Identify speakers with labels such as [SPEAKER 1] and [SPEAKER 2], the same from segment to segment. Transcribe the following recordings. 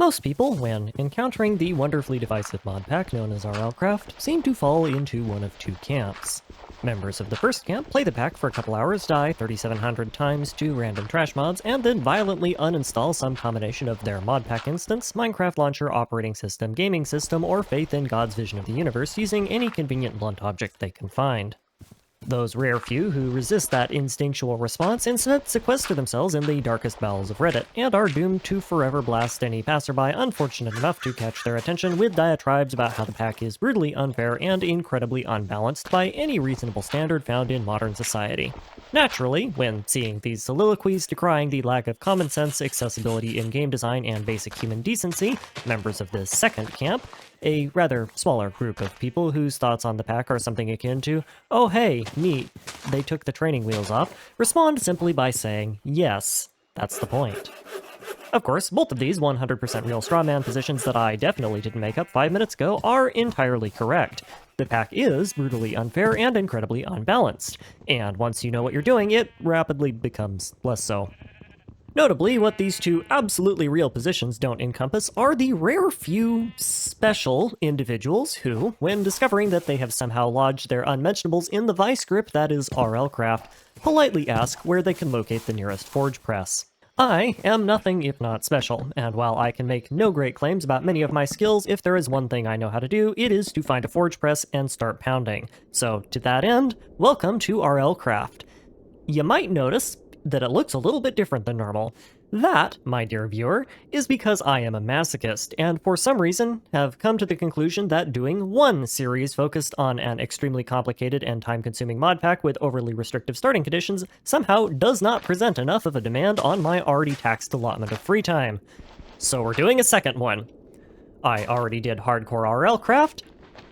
[SPEAKER 1] Most people, when encountering the wonderfully divisive mod pack known as RLCraft, seem to fall into one of two camps. Members of the first camp play the pack for a couple hours, die 3,700 times to random trash mods, and then violently uninstall some combination of their mod pack instance, Minecraft launcher, operating system, gaming system, or faith in God's vision of the universe using any convenient blunt object they can find. Those rare few who resist that instinctual response instead sequester themselves in the darkest bowels of Reddit, and are doomed to forever blast any passerby unfortunate enough to catch their attention with diatribes about how the pack is brutally unfair and incredibly unbalanced by any reasonable standard found in modern society. Naturally, when seeing these soliloquies decrying the lack of common sense, accessibility in game design, and basic human decency, members of this second camp, a rather smaller group of people whose thoughts on the pack are something akin to, "Oh hey, neat, they took the training wheels off," respond simply by saying, "Yes, that's the point." Of course, both of these 100% real strawman positions that I definitely didn't make up 5 minutes ago are entirely correct. The pack is brutally unfair and incredibly unbalanced, and once you know what you're doing, it rapidly becomes less so. Notably, what these two absolutely real positions don't encompass are the rare few special individuals who, when discovering that they have somehow lodged their unmentionables in the vice grip that is RLCraft, politely ask where they can locate the nearest forge press. I am nothing if not special, and while I can make no great claims about many of my skills, if there is one thing I know how to do, it is to find a forge press and start pounding. So, to that end, welcome to RLCraft. You might notice that it looks a little bit different than normal. That, my dear viewer, is because I am a masochist, and for some reason have come to the conclusion that doing one series focused on an extremely complicated and time-consuming mod pack with overly restrictive starting conditions somehow does not present enough of a demand on my already taxed allotment of free time. So we're doing a second one. I already did hardcore RLCraft,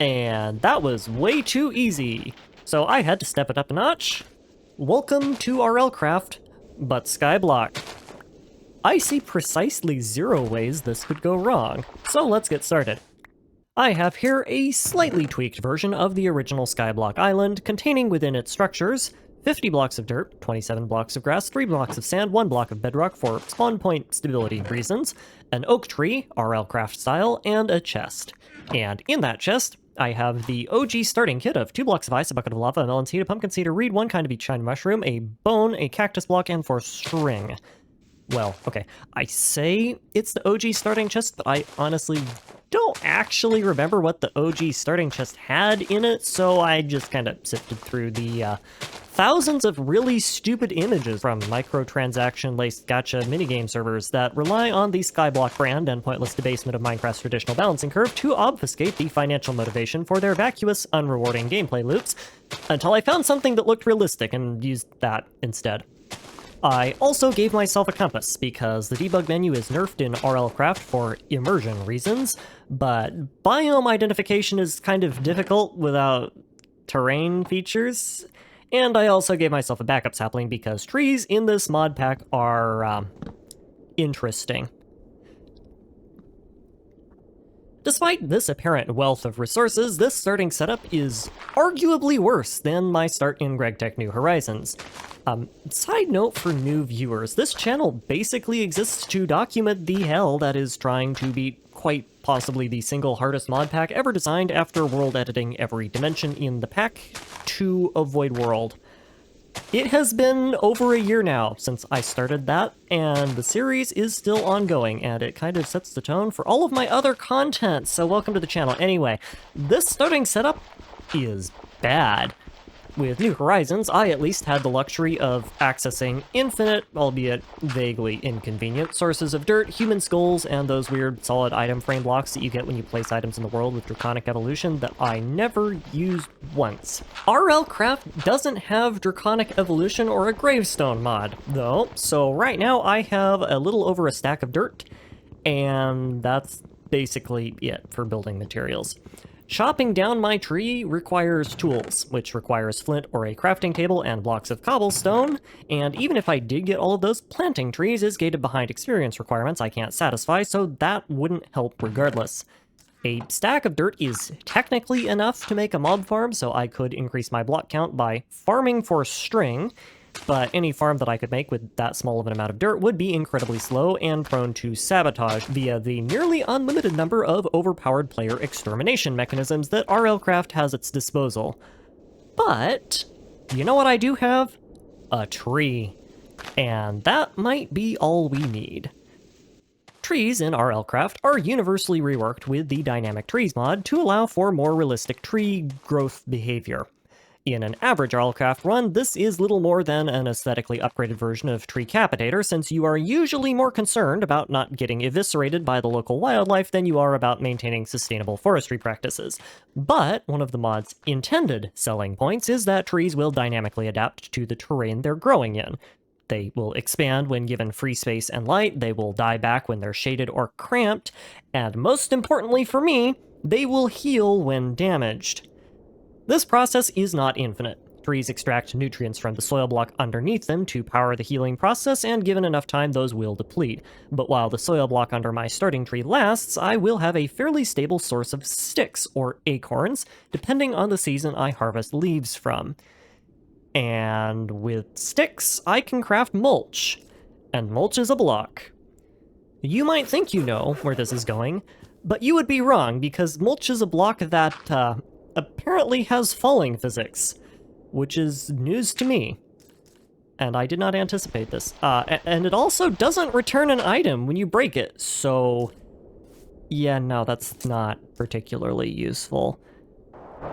[SPEAKER 1] and that was way too easy, so I had to step it up a notch. Welcome to RLCraft, but Skyblock. I see precisely 0 ways this could go wrong, so let's get started. I have here a slightly tweaked version of the original Skyblock Island, containing within its structures 50 blocks of dirt, 27 blocks of grass, 3 blocks of sand, 1 block of bedrock for spawn point stability reasons, an oak tree, RLCraft style, and a chest. And in that chest, I have the OG starting kit of 2 blocks of ice, a bucket of lava, a melon seed, a pumpkin seed, a reed, 1 kind of each shiny mushroom, a bone, a cactus block, and 4 string. Well, okay, I say it's the OG starting chest, but I honestly don't actually remember what the OG starting chest had in it, so I just kind of sifted through the thousands of really stupid images from microtransaction-laced gacha minigame servers that rely on the Skyblock brand and pointless debasement of Minecraft's traditional balancing curve to obfuscate the financial motivation for their vacuous, unrewarding gameplay loops, until I found something that looked realistic and used that instead. I also gave myself a compass, because the debug menu is nerfed in RLCraft for immersion reasons, but biome identification is kind of difficult without terrain features. And I also gave myself a backup sapling because trees in this mod pack are, interesting. Despite this apparent wealth of resources, this starting setup is arguably worse than my start in GregTech New Horizons. Side note for new viewers, this channel basically exists to document the hell that is trying to beat quite possibly the single hardest mod pack ever designed after world editing every dimension in the pack to avoid world. It has been over a year now since I started that, and the series is still ongoing, and it kind of sets the tone for all of my other content, so welcome to the channel. Anyway, this starting setup is bad. With New Horizons, I at least had the luxury of accessing infinite, albeit vaguely inconvenient, sources of dirt, human skulls, and those weird solid item frame blocks that you get when you place items in the world with Draconic Evolution that I never used once. RLCraft doesn't have Draconic Evolution or a gravestone mod, though, so right now I have a little over a stack of dirt, and that's basically it for building materials. Chopping down my tree requires tools, which requires flint or a crafting table and blocks of cobblestone, and even if I did get all of those, planting trees is gated behind experience requirements I can't satisfy, so that wouldn't help regardless. A stack of dirt is technically enough to make a mob farm, so I could increase my block count by farming for string, but any farm that I could make with that small of an amount of dirt would be incredibly slow and prone to sabotage via the nearly unlimited number of overpowered player extermination mechanisms that RLCraft has at its disposal. But, you know what I do have? A tree. And that might be all we need. Trees in RLCraft are universally reworked with the Dynamic Trees mod to allow for more realistic tree growth behavior. In an average RLCraft run, this is little more than an aesthetically upgraded version of Tree Capitator, since you are usually more concerned about not getting eviscerated by the local wildlife than you are about maintaining sustainable forestry practices. But one of the mod's intended selling points is that trees will dynamically adapt to the terrain they're growing in. They will expand when given free space and light, they will die back when they're shaded or cramped, and most importantly for me, they will heal when damaged. This process is not infinite. Trees extract nutrients from the soil block underneath them to power the healing process, and given enough time, those will deplete. But while the soil block under my starting tree lasts, I will have a fairly stable source of sticks, or acorns, depending on the season I harvest leaves from. And with sticks, I can craft mulch. And mulch is a block. You might think you know where this is going, but you would be wrong, because mulch is a block that, apparently has falling physics, which is news to me. And I did not anticipate this. And it also doesn't return an item when you break it, so... yeah, no, that's not particularly useful.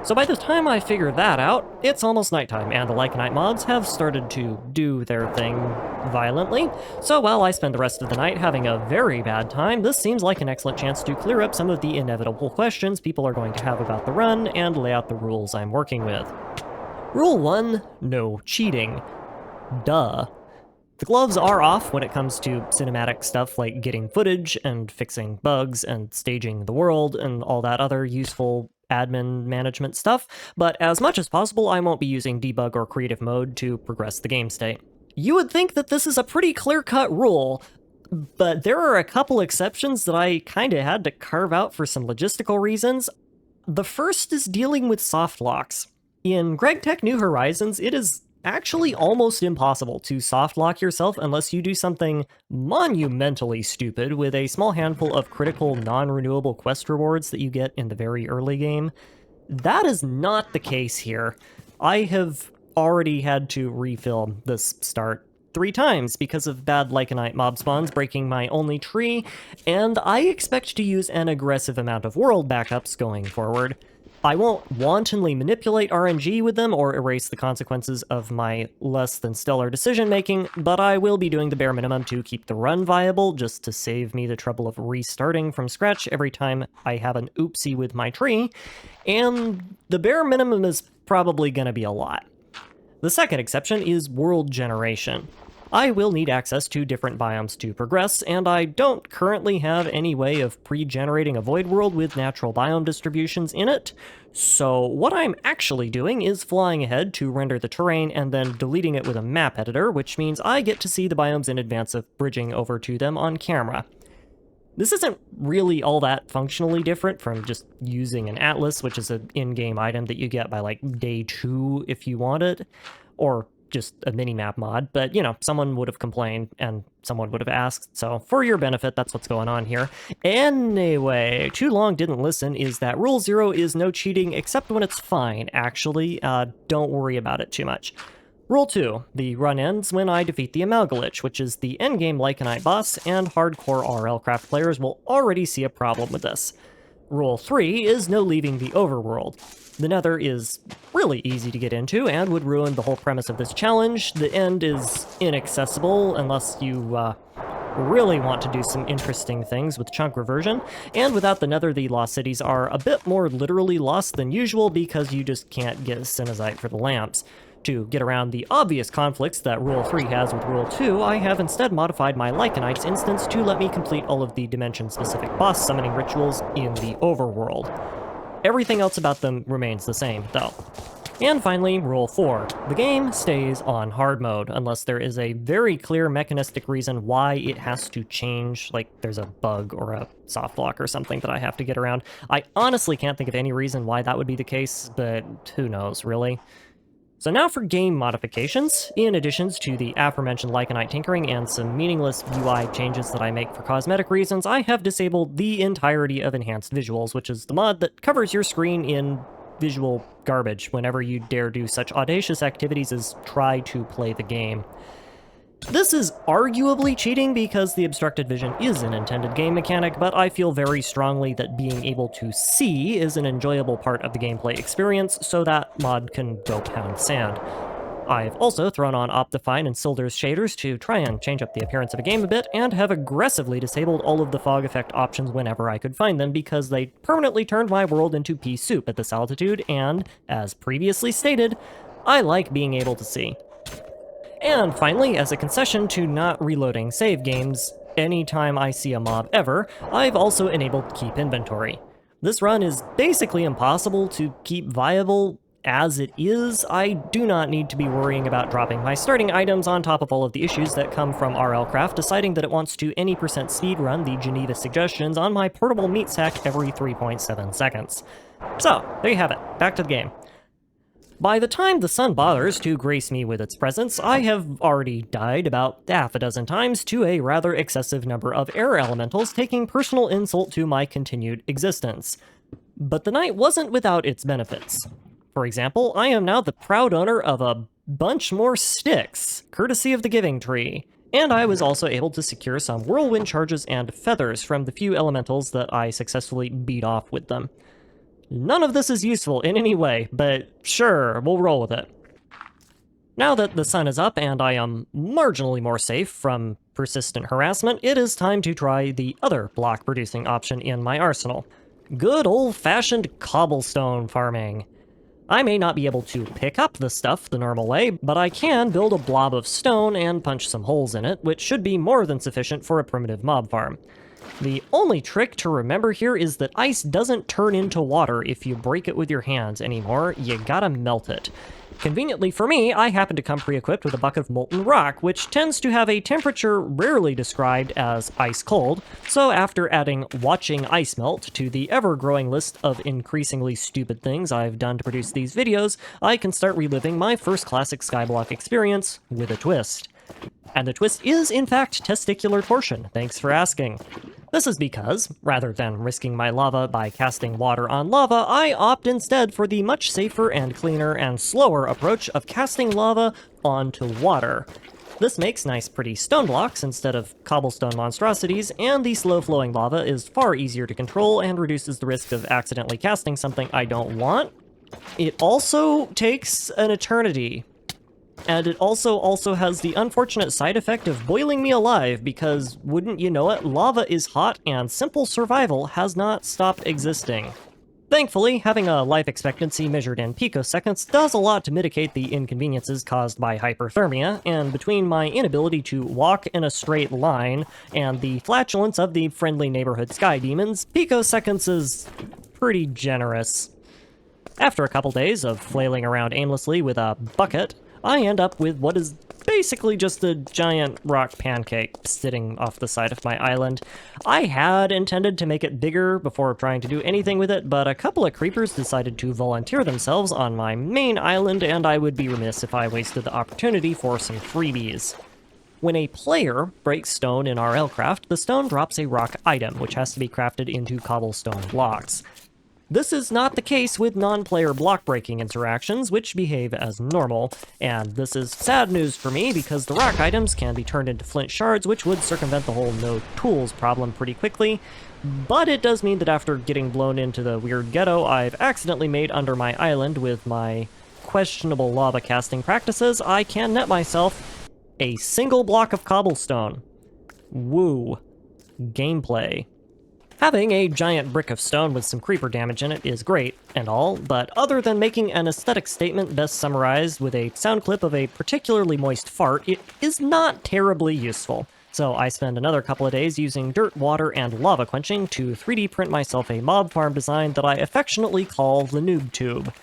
[SPEAKER 1] So by the time I figure that out, it's almost nighttime, and the Lycanite mods have started to do their thing violently. So while I spend the rest of the night having a very bad time, this seems like an excellent chance to clear up some of the inevitable questions people are going to have about the run and lay out the rules I'm working with. Rule 1, no cheating. Duh. The gloves are off when it comes to cinematic stuff like getting footage and fixing bugs and staging the world and all that other useful admin management stuff, but as much as possible I won't be using debug or creative mode to progress the game state. You would think that this is a pretty clear-cut rule, but there are a couple exceptions that I kinda had to carve out for some logistical reasons. The first is dealing with soft locks. In GregTech New Horizons, it is actually almost impossible to soft lock yourself unless you do something monumentally stupid with a small handful of critical non-renewable quest rewards that you get in the very early game. That is not the case here. I have already had to refill this start 3 times because of bad Lycanite mob spawns breaking my only tree, and I expect to use an aggressive amount of world backups going forward. I won't wantonly manipulate RNG with them or erase the consequences of my less than stellar decision making, but I will be doing the bare minimum to keep the run viable, just to save me the trouble of restarting from scratch every time I have an oopsie with my tree, and the bare minimum is probably gonna be a lot. The second exception is world generation. I will need access to different biomes to progress, and I don't currently have any way of pre-generating a void world with natural biome distributions in it, so what I'm actually doing is flying ahead to render the terrain and then deleting it with a map editor, which means I get to see the biomes in advance of bridging over to them on camera. This isn't really all that functionally different from just using an atlas, which is an in-game item that you get by like day 2 if you want it, or just a mini-map mod, but, you know, someone would have complained and someone would have asked, so for your benefit, that's what's going on here. Anyway, Too Long Didn't Listen is that Rule 0 is no cheating except when it's fine, actually. Don't worry about it too much. Rule 2, the run ends when I defeat the Amalgalich, which is the endgame Lycanite boss, and hardcore RLCraft players will already see a problem with this. Rule 3 is no leaving the overworld. The Nether is really easy to get into and would ruin the whole premise of this challenge. The end is inaccessible unless you really want to do some interesting things with chunk reversion, and without the Nether, the lost cities are a bit more literally lost than usual because you just can't get Sinazite for the lamps. To get around the obvious conflicts that Rule 3 has with Rule 2, I have instead modified my Lycanites instance to let me complete all of the dimension-specific boss summoning rituals in the overworld. Everything else about them remains the same, though. And finally, Rule 4. The game stays on hard mode, unless there is a very clear mechanistic reason why it has to change, like there's a bug or a soft lock or something that I have to get around. I honestly can't think of any reason why that would be the case, but who knows, really? So now for game modifications. In addition to the aforementioned Lycanite tinkering and some meaningless UI changes that I make for cosmetic reasons, I have disabled the entirety of Enhanced Visuals, which is the mod that covers your screen in visual garbage whenever you dare do such audacious activities as try to play the game. This is arguably cheating because the obstructed vision is an intended game mechanic, but I feel very strongly that being able to see is an enjoyable part of the gameplay experience, so that mod can go pound sand. I've also thrown on Optifine and Silder's shaders to try and change up the appearance of a game a bit, and have aggressively disabled all of the fog effect options whenever I could find them because they permanently turned my world into pea soup at this altitude, and, as previously stated, I like being able to see. And finally, as a concession to not reloading save games anytime I see a mob ever, I've also enabled Keep Inventory. This run is basically impossible to keep viable as it is. I do not need to be worrying about dropping my starting items on top of all of the issues that come from RLCraft deciding that it wants to any percent speedrun the Geneva suggestions on my portable meat sack every 3.7 seconds. So, there you have it. Back to the game. By the time the sun bothers to grace me with its presence, I have already died about half a dozen times to a rather excessive number of air elementals, taking personal insult to my continued existence. But the night wasn't without its benefits. For example, I am now the proud owner of a bunch more sticks, courtesy of the Giving Tree, and I was also able to secure some whirlwind charges and feathers from the few elementals that I successfully beat off with them. None of this is useful in any way, but sure, we'll roll with it. Now that the sun is up and I am marginally more safe from persistent harassment, it is time to try the other block-producing option in my arsenal. Good old-fashioned cobblestone farming. I may not be able to pick up the stuff the normal way, but I can build a blob of stone and punch some holes in it, which should be more than sufficient for a primitive mob farm. The only trick to remember here is that ice doesn't turn into water if you break it with your hands anymore, you gotta melt it. Conveniently for me, I happen to come pre-equipped with a bucket of molten rock, which tends to have a temperature rarely described as ice cold, so after adding watching ice melt to the ever-growing list of increasingly stupid things I've done to produce these videos, I can start reliving my first classic skyblock experience with a twist. And the twist is, in fact, testicular torsion, thanks for asking. This is because, rather than risking my lava by casting water on lava, I opt instead for the much safer and cleaner and slower approach of casting lava onto water. This makes nice pretty stone blocks instead of cobblestone monstrosities, and the slow-flowing lava is far easier to control and reduces the risk of accidentally casting something I don't want. It also takes an eternity. And it also has the unfortunate side effect of boiling me alive, because, wouldn't you know it, lava is hot and simple survival has not stopped existing. Thankfully, having a life expectancy measured in picoseconds does a lot to mitigate the inconveniences caused by hyperthermia, and between my inability to walk in a straight line and the flatulence of the friendly neighborhood sky demons, picoseconds is pretty generous. After a couple days of flailing around aimlessly with a bucket, I end up with what is basically just a giant rock pancake sitting off the side of my island. I had intended to make it bigger before trying to do anything with it, but a couple of creepers decided to volunteer themselves on my main island, and I would be remiss if I wasted the opportunity for some freebies. When a player breaks stone in RLCraft, the stone drops a rock item, which has to be crafted into cobblestone blocks. This is not the case with non-player block-breaking interactions, which behave as normal, and this is sad news for me because the rock items can be turned into flint shards, which would circumvent the whole no tools problem pretty quickly, but it does mean that after getting blown into the weird ghetto I've accidentally made under my island with my questionable lava casting practices, I can net myself a single block of cobblestone. Woo. Gameplay. Having a giant brick of stone with some creeper damage in it is great and all, but other than making an aesthetic statement best summarized with a sound clip of a particularly moist fart, it is not terribly useful. So I spend another couple of days using dirt, water, and lava quenching to 3D print myself a mob farm design that I affectionately call the Noob Tube.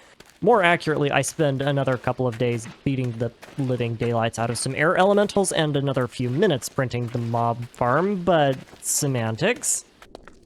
[SPEAKER 1] More accurately, I spend another couple of days beating the living daylights out of some air elementals and another few minutes printing the mob farm, but semantics.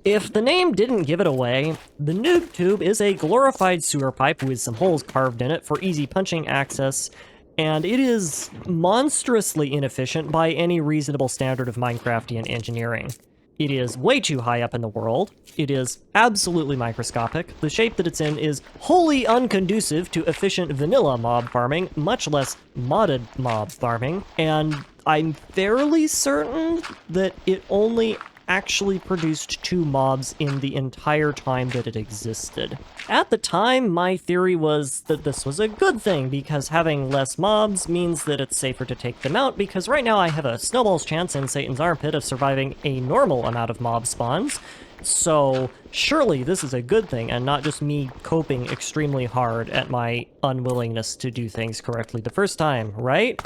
[SPEAKER 1] If the name didn't give it away, the noob tube is a glorified sewer pipe with some holes carved in it for easy punching access, and it is monstrously inefficient by any reasonable standard of Minecraftian engineering. It is way too high up in the world, it is absolutely microscopic, the shape that it's in is wholly unconducive to efficient vanilla mob farming, much less modded mob farming, and I'm fairly certain that it only actually produced 2 mobs in the entire time that it existed. At the time, my theory was that this was a good thing, because having less mobs means that it's safer to take them out, because right now I have a snowball's chance in Satan's armpit of surviving a normal amount of mob spawns, so surely this is a good thing, and not just me coping extremely hard at my unwillingness to do things correctly the first time, right?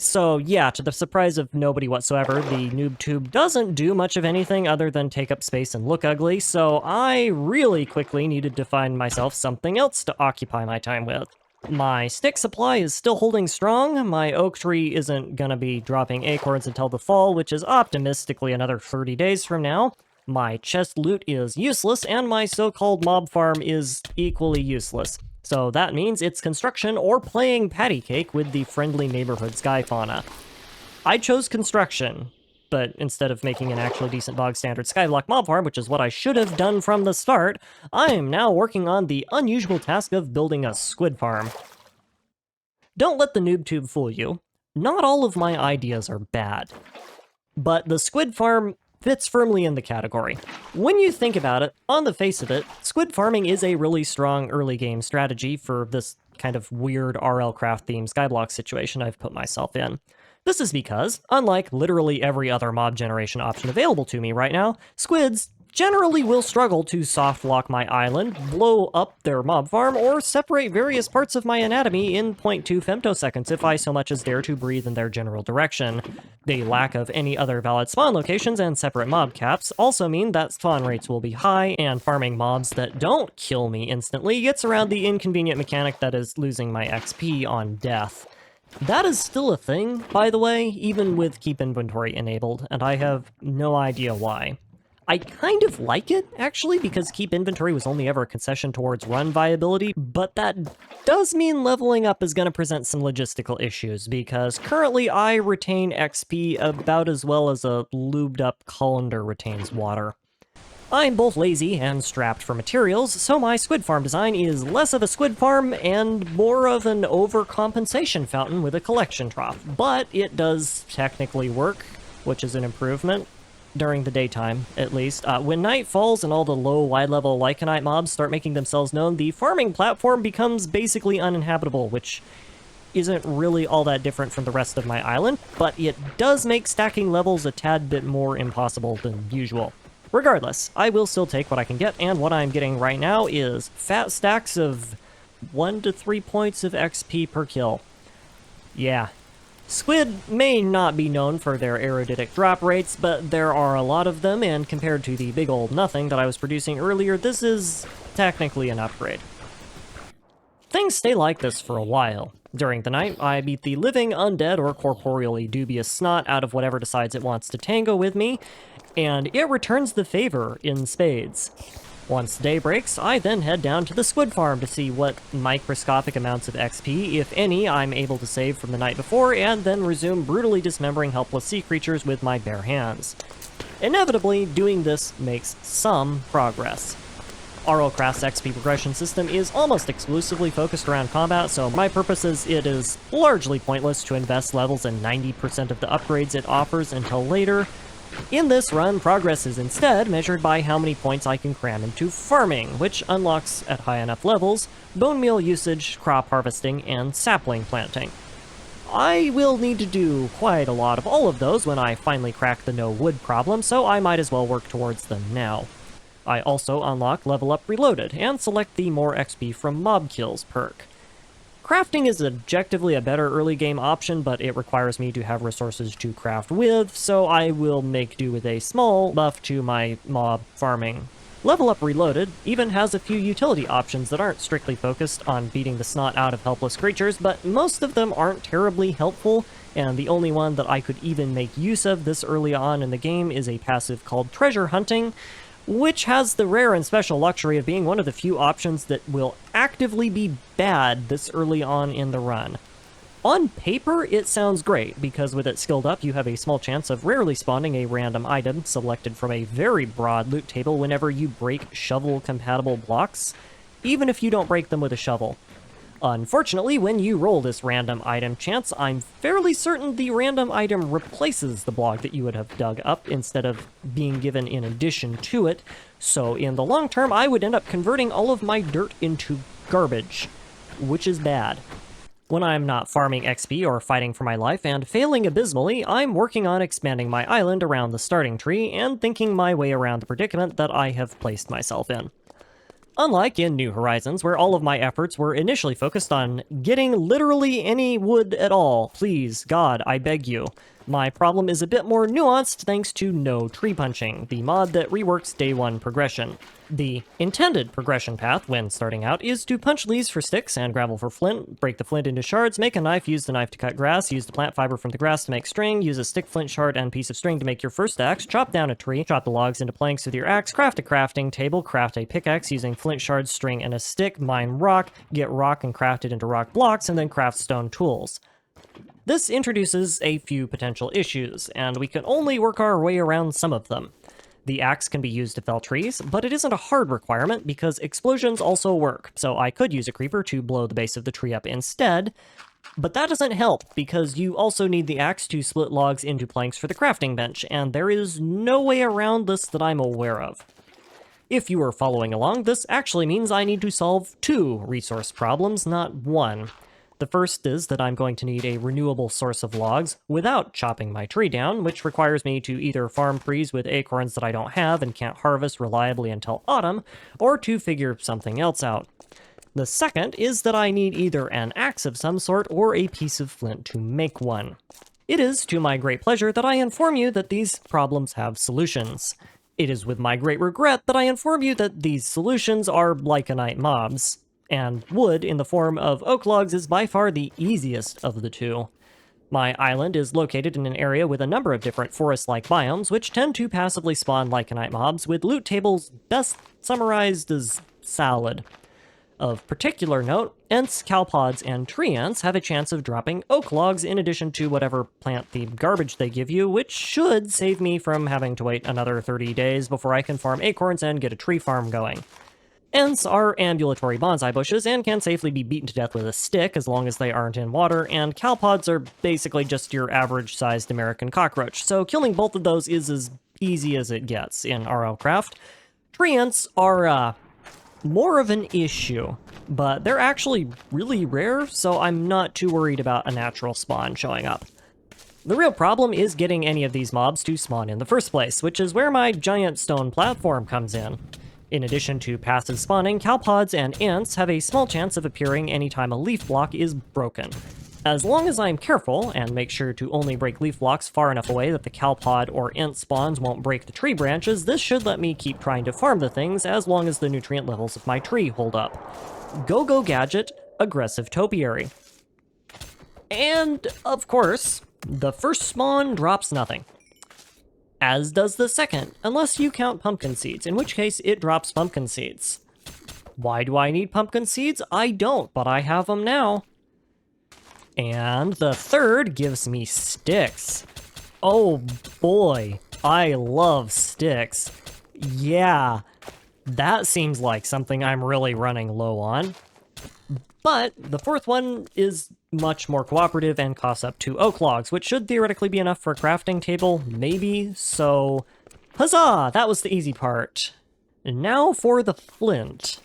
[SPEAKER 1] So yeah, to the surprise of nobody whatsoever, the noob tube doesn't do much of anything other than take up space and look ugly, so I really quickly needed to find myself something else to occupy my time with. My stick supply is still holding strong, my oak tree isn't gonna be dropping acorns until the fall, which is optimistically another 30 days from now. My chest loot is useless, and my so-called mob farm is equally useless. So that means it's construction or playing patty cake with the friendly neighborhood sky fauna. I chose construction, but instead of making an actually decent bog standard skyblock mob farm, which is what I should have done from the start, I am now working on the unusual task of building a squid farm. Don't let the noob tube fool you. Not all of my ideas are bad. But the squid farm fits firmly in the category. When you think about it, on the face of it, squid farming is a really strong early game strategy for this kind of weird RLCraft themed skyblock situation I've put myself in. This is because, unlike literally every other mob generation option available to me right now, squids generally will struggle to soft lock my island, blow up their mob farm, or separate various parts of my anatomy in 0.2 femtoseconds if I so much as dare to breathe in their general direction. The lack of any other valid spawn locations and separate mob caps also mean that spawn rates will be high, and farming mobs that don't kill me instantly gets around the inconvenient mechanic that is losing my XP on death. That is still a thing, by the way, even with keep inventory enabled, and I have no idea why. I kind of like it, actually, because keep inventory was only ever a concession towards run viability, but that does mean leveling up is going to present some logistical issues, because currently I retain XP about as well as a lubed up colander retains water. I'm both lazy and strapped for materials, so my squid farm design is less of a squid farm and more of an overcompensation fountain with a collection trough, but it does technically work, which is an improvement. During the daytime, at least. When night falls and all the low, wide-level Lycanite mobs start making themselves known, the farming platform becomes basically uninhabitable, which isn't really all that different from the rest of my island, but it does make stacking levels a tad bit more impossible than usual. Regardless, I will still take what I can get, and what I'm getting right now is fat stacks of 1 to 3 points of XP per kill. Yeah. Squid may not be known for their eruditic drop rates, but there are a lot of them, and compared to the big old nothing that I was producing earlier, this is technically an upgrade. Things stay like this for a while. During the night, I beat the living, undead, or corporeally dubious snot out of whatever decides it wants to tango with me, and it returns the favor in spades. Once day breaks, I then head down to the squid farm to see what microscopic amounts of XP, if any, I'm able to save from the night before, and then resume brutally dismembering helpless sea creatures with my bare hands. Inevitably, doing this makes some progress. RLCraft's XP progression system is almost exclusively focused around combat, so my purposes it is largely pointless to invest levels in 90% of the upgrades it offers until later. In this run, progress is instead measured by how many points I can cram into farming, which unlocks, at high enough levels, bone meal usage, crop harvesting, and sapling planting. I will need to do quite a lot of all of those when I finally crack the no wood problem, so I might as well work towards them now. I also unlock Level Up Reloaded, and select the More XP from Mob Kills perk. Crafting is objectively a better early game option, but it requires me to have resources to craft with, so I will make do with a small buff to my mob farming. Level Up Reloaded even has a few utility options that aren't strictly focused on beating the snot out of helpless creatures, but most of them aren't terribly helpful, and the only one that I could even make use of this early on in the game is a passive called Treasure Hunting, which has the rare and special luxury of being one of the few options that will actively be bad this early on in the run. On paper, it sounds great, because with it skilled up, you have a small chance of rarely spawning a random item selected from a very broad loot table whenever you break shovel-compatible blocks, even if you don't break them with a shovel. Unfortunately, when you roll this random item chance, I'm fairly certain the random item replaces the block that you would have dug up instead of being given in addition to it, so in the long term, I would end up converting all of my dirt into garbage, which is bad. When I'm not farming XP or fighting for my life and failing abysmally, I'm working on expanding my island around the starting tree and thinking my way around the predicament that I have placed myself in. Unlike in New Horizons, where all of my efforts were initially focused on getting literally any wood at all, please, God, I beg you, my problem is a bit more nuanced thanks to No Tree Punching, the mod that reworks Day 1 progression. The intended progression path when starting out is to punch leaves for sticks and gravel for flint, break the flint into shards, make a knife, use the knife to cut grass, use the plant fiber from the grass to make string, use a stick, flint shard, and piece of string to make your first axe, chop down a tree, chop the logs into planks with your axe, craft a crafting table, craft a pickaxe using flint shards, string, and a stick, mine rock, get rock and craft it into rock blocks, and then craft stone tools. This introduces a few potential issues, and we can only work our way around some of them. The axe can be used to fell trees, but it isn't a hard requirement because explosions also work, so I could use a creeper to blow the base of the tree up instead, but that doesn't help because you also need the axe to split logs into planks for the crafting bench, and there is no way around this that I'm aware of. If you are following along, this actually means I need to solve 2 resource problems, not 1. The first is that I'm going to need a renewable source of logs without chopping my tree down, which requires me to either farm trees with acorns that I don't have and can't harvest reliably until autumn, or to figure something else out. The second is that I need either an axe of some sort or a piece of flint to make one. It is to my great pleasure that I inform you that these problems have solutions. It is with my great regret that I inform you that these solutions are lycanite mobs, and wood in the form of oak logs is by far the easiest of the 2. My island is located in an area with a number of different forest-like biomes, which tend to passively spawn lycanite mobs, with loot tables best summarized as salad. Of particular note, ants, cowpods, and tree ants have a chance of dropping oak logs in addition to whatever plant-themed garbage they give you, which should save me from having to wait another 30 days before I can farm acorns and get a tree farm going. Ants are ambulatory bonsai bushes and can safely be beaten to death with a stick as long as they aren't in water, and cowpods are basically just your average-sized American cockroach, so killing both of those is as easy as it gets in RLCraft. Tree ants are, more of an issue, but they're actually really rare, so I'm not too worried about a natural spawn showing up. The real problem is getting any of these mobs to spawn in the first place, which is where my giant stone platform comes in. In addition to passive spawning, cowpods and ants have a small chance of appearing anytime a leaf block is broken. As long as I'm careful and make sure to only break leaf blocks far enough away that the cowpod or ant spawns won't break the tree branches, this should let me keep trying to farm the things as long as the nutrient levels of my tree hold up. Go-go gadget, aggressive topiary. And, of course, the first spawn drops nothing. As does the second, unless you count pumpkin seeds, in which case it drops pumpkin seeds. Why do I need pumpkin seeds? I don't, but I have them now. And the third gives me sticks. Oh boy, I love sticks. Yeah, that seems like something I'm really running low on. But the fourth one is much more cooperative and costs up 2 oak logs, which should theoretically be enough for a crafting table, maybe, so huzzah! That was the easy part. And now for the flint.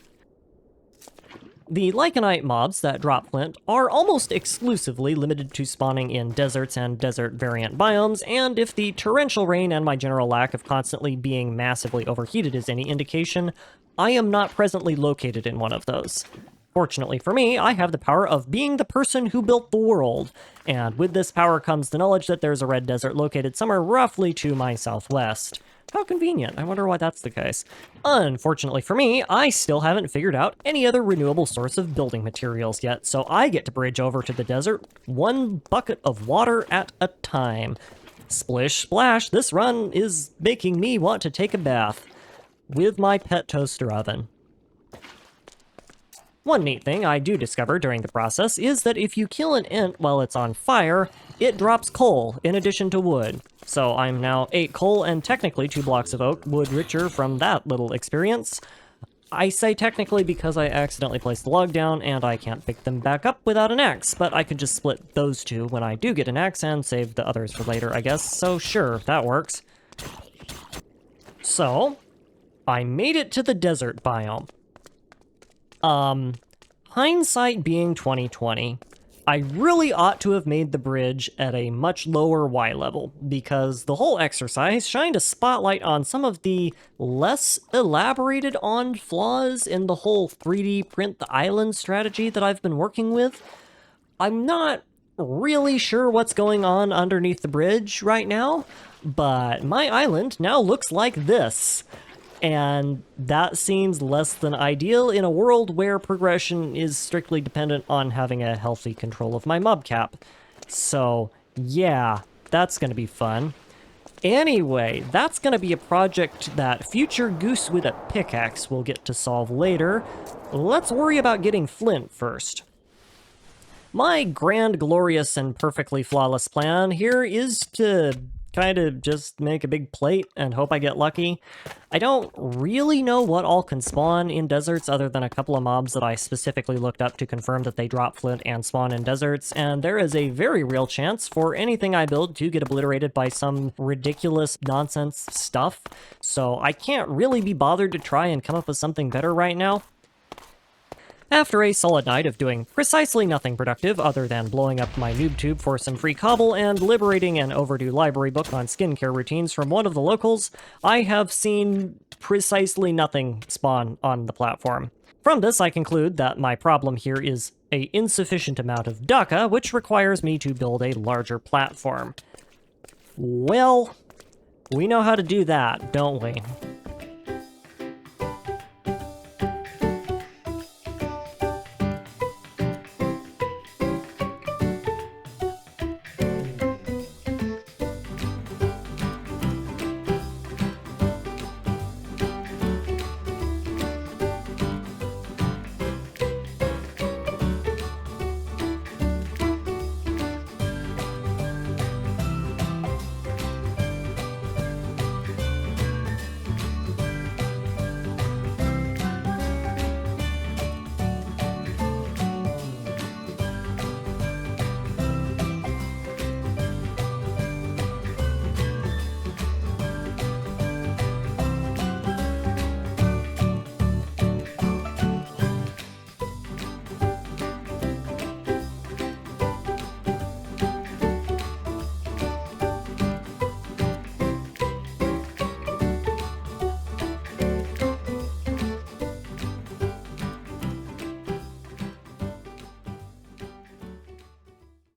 [SPEAKER 1] The lycanite mobs that drop flint are almost exclusively limited to spawning in deserts and desert variant biomes, and if the torrential rain and my general lack of constantly being massively overheated is any indication, I am not presently located in one of those. Fortunately for me, I have the power of being the person who built the world, and with this power comes the knowledge that there's a red desert located somewhere roughly to my southwest. How convenient. I wonder why that's the case. Unfortunately for me, I still haven't figured out any other renewable source of building materials yet, so I get to bridge over to the desert 1 bucket of water at a time. Splish splash, this run is making me want to take a bath. with my pet toaster oven. One neat thing I do discover during the process is that if you kill an ant while it's on fire, it drops coal in addition to wood. So I'm now 8 coal and technically 2 blocks of oak wood richer from that little experience. I say technically because I accidentally placed the log down and I can't pick them back up without an axe, but I could just split those two when I do get an axe and save the others for later, I guess. So sure, that works. So, I made it to the desert biome. Hindsight being 2020, I really ought to have made the bridge at a much lower Y level, because the whole exercise shined a spotlight on some of the less elaborated on flaws in the whole 3D print the island strategy that I've been working with. I'm not really sure what's going on underneath the bridge right now, but my island now looks like this. And that seems less than ideal in a world where progression is strictly dependent on having a healthy control of my mob cap. So, yeah, that's gonna be fun. Anyway, that's gonna be a project that future Goose with a pickaxe will get to solve later. Let's worry about getting flint first. My grand, glorious, and perfectly flawless plan here is to kind of just make a big plate and hope I get lucky. I don't really know what all can spawn in deserts other than a couple of mobs that I specifically looked up to confirm that they drop flint and spawn in deserts, and there is a very real chance for anything I build to get obliterated by some ridiculous nonsense stuff, so I can't really be bothered to try and come up with something better right now. After a solid night of doing precisely nothing productive other than blowing up my noob tube for some free cobble and liberating an overdue library book on skincare routines from one of the locals, I have seen precisely nothing spawn on the platform. From this, I conclude that my problem here is an insufficient amount of DACA, which requires me to build a larger platform. Well, we know how to do that, don't we?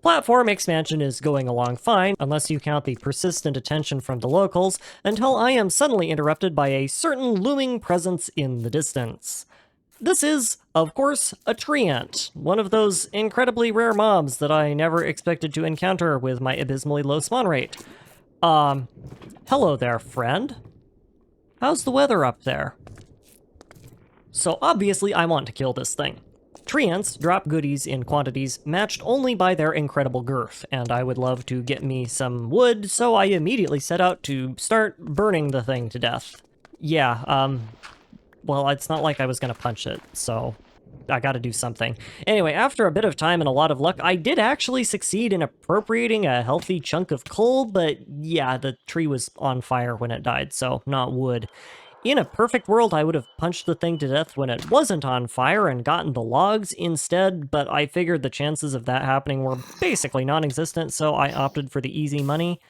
[SPEAKER 1] Platform expansion is going along fine, unless you count the persistent attention from the locals, until I am suddenly interrupted by a certain looming presence in the distance. This is, of course, a tree ant, one of those incredibly rare mobs that I never expected to encounter with my abysmally low spawn rate. Hello there, friend. How's the weather up there? So obviously I want to kill this thing. Tree ants drop goodies in quantities matched only by their incredible girth, and I would love to get me some wood, so I immediately set out to start burning the thing to death. Yeah, well, it's not like I was gonna punch it, so I gotta do something. Anyway, after a bit of time and a lot of luck, I did actually succeed in appropriating a healthy chunk of coal, but yeah, the tree was on fire when it died, so not wood. In a perfect world, I would have punched the thing to death when it wasn't on fire and gotten the logs instead, but I figured the chances of that happening were basically non-existent, so I opted for the easy money.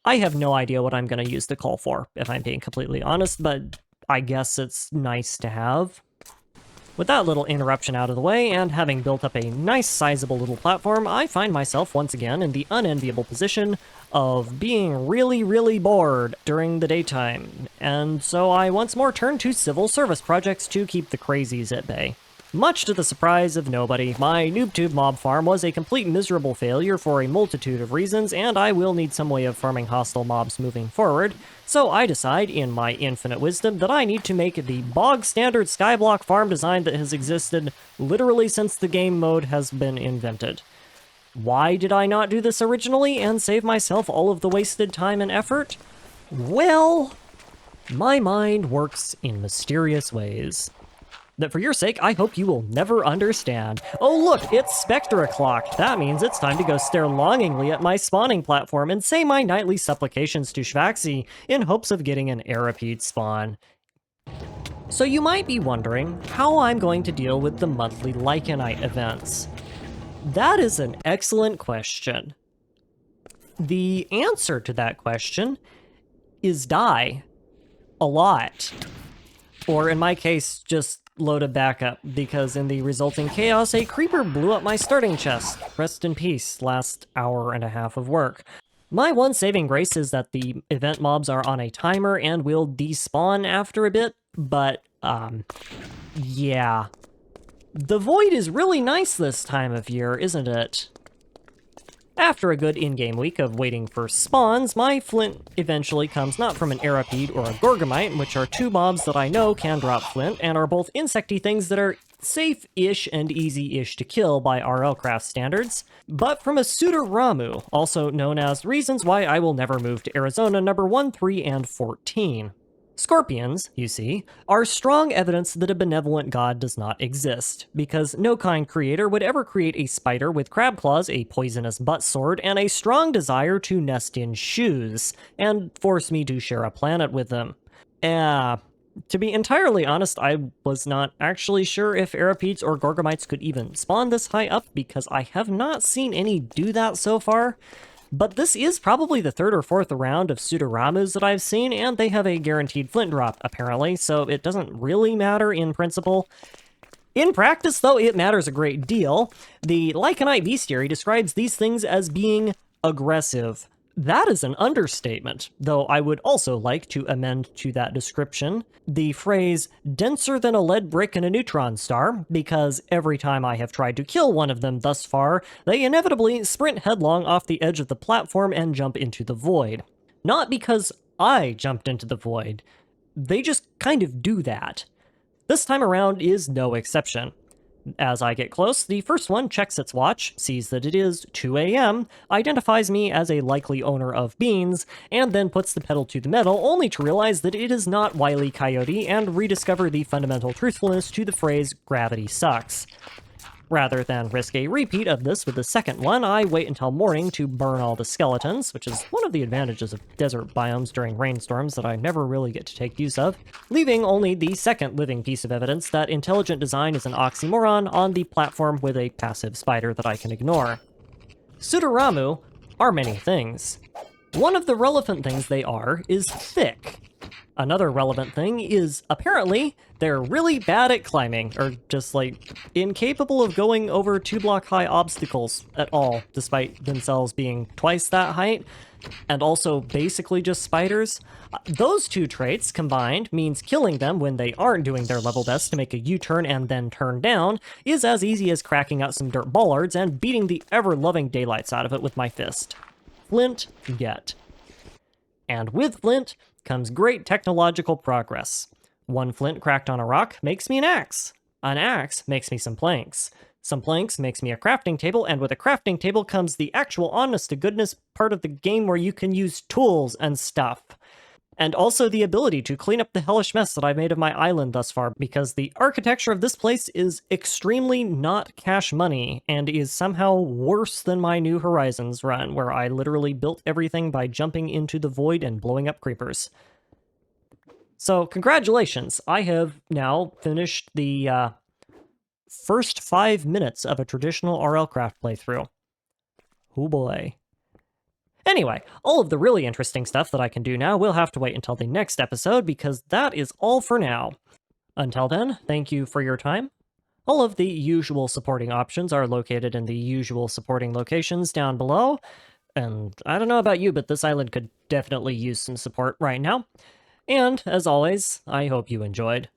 [SPEAKER 1] I have no idea what I'm going to use the coal for, if I'm being completely honest, but I guess it's nice to have. With that little interruption out of the way, and having built up a nice sizable little platform, I find myself once again in the unenviable position of being really, really bored during the daytime, and so I once more turn to civil service projects to keep the crazies at bay. Much to the surprise of nobody, my NoobTube mob farm was a complete miserable failure for a multitude of reasons, and I will need some way of farming hostile mobs moving forward, so I decide, in my infinite wisdom, that I need to make the bog-standard skyblock farm design that has existed literally since the game mode has been invented. Why did I not do this originally and save myself all of the wasted time and effort? Well, my mind works in mysterious ways that for your sake, I hope you will never understand. Oh look, it's Spectre o'clock. That means it's time to go stare longingly at my spawning platform and say my nightly supplications to Shvaxi in hopes of getting an Arapede spawn. So you might be wondering how I'm going to deal with the monthly Lycanite events. That is an excellent question. The answer to that question is die. A lot. Or in my case, just load a backup, because in the resulting chaos, a creeper blew up my starting chest. Rest in peace, last hour and a half of work. My one saving grace is that the event mobs are on a timer and will despawn after a bit, but, yeah. The void is really nice this time of year, isn't it? After a good in-game week of waiting for spawns, my flint eventually comes not from an Arapede or a Gorgomite, which are two mobs that I know can drop flint, and are both insecty things that are safe-ish and easy-ish to kill by RLCraft standards, but from a Pseudoramu, also known as Reasons Why I Will Never Move to Arizona number 1, 3, and 14. Scorpions, you see, are strong evidence that a benevolent god does not exist, because no kind creator would ever create a spider with crab claws, a poisonous butt sword, and a strong desire to nest in shoes, and force me to share a planet with them. To be entirely honest, I was not actually sure if Arapedes or Gorgomites could even spawn this high up, because I have not seen any do that so far. But this is probably the third or fourth round of Pseudoramus that I've seen, and they have a guaranteed flint drop, apparently, so it doesn't really matter in principle. In practice, though, it matters a great deal. The Lycanite bestiary describes these things as being aggressive. That is an understatement, though I would also like to amend to that description the phrase denser than a lead brick in a neutron star, because every time I have tried to kill one of them thus far, they inevitably sprint headlong off the edge of the platform and jump into the void. Not because I jumped into the void, they just kind of do that. This time around is no exception. As I get close, the first one checks its watch, sees that it is 2 a.m., identifies me as a likely owner of beans, and then puts the pedal to the metal, only to realize that it is not Wile E. Coyote and rediscover the fundamental truthfulness to the phrase, gravity sucks. Rather than risk a repeat of this with the second one, I wait until morning to burn all the skeletons, which is one of the advantages of desert biomes during rainstorms that I never really get to take use of, leaving only the second living piece of evidence that intelligent design is an oxymoron on the platform with a passive spider that I can ignore. Pseudoramu are many things. One of the relevant things they are is thick. Another relevant thing is, apparently, they're really bad at climbing, or just, like, incapable of going over 2-block-high obstacles at all, despite themselves being twice that height, and also basically just spiders. Those two traits combined means killing them when they aren't doing their level best to make a U-turn and then turn down is as easy as cracking out some dirt bollards and beating the ever-loving daylights out of it with my fist. Flint, get. And with flint comes great technological progress. One flint cracked on a rock makes me an axe. An axe makes me some planks. Some planks makes me a crafting table, and with a crafting table comes the actual honest-to-goodness part of the game where you can use tools and stuff. And also the ability to clean up the hellish mess that I've made of my island thus far, because the architecture of this place is extremely not cash money, and is somehow worse than my New Horizons run, where I literally built everything by jumping into the void and blowing up creepers. So, congratulations! I have now finished the first 5 minutes of a traditional RLCraft playthrough. Oh boy. Anyway, all of the really interesting stuff that I can do now will have to wait until the next episode, because that is all for now. Until then, thank you for your time. All of the usual supporting options are located in the usual supporting locations down below, and I don't know about you, but this island could definitely use some support right now. And, as always, I hope you enjoyed.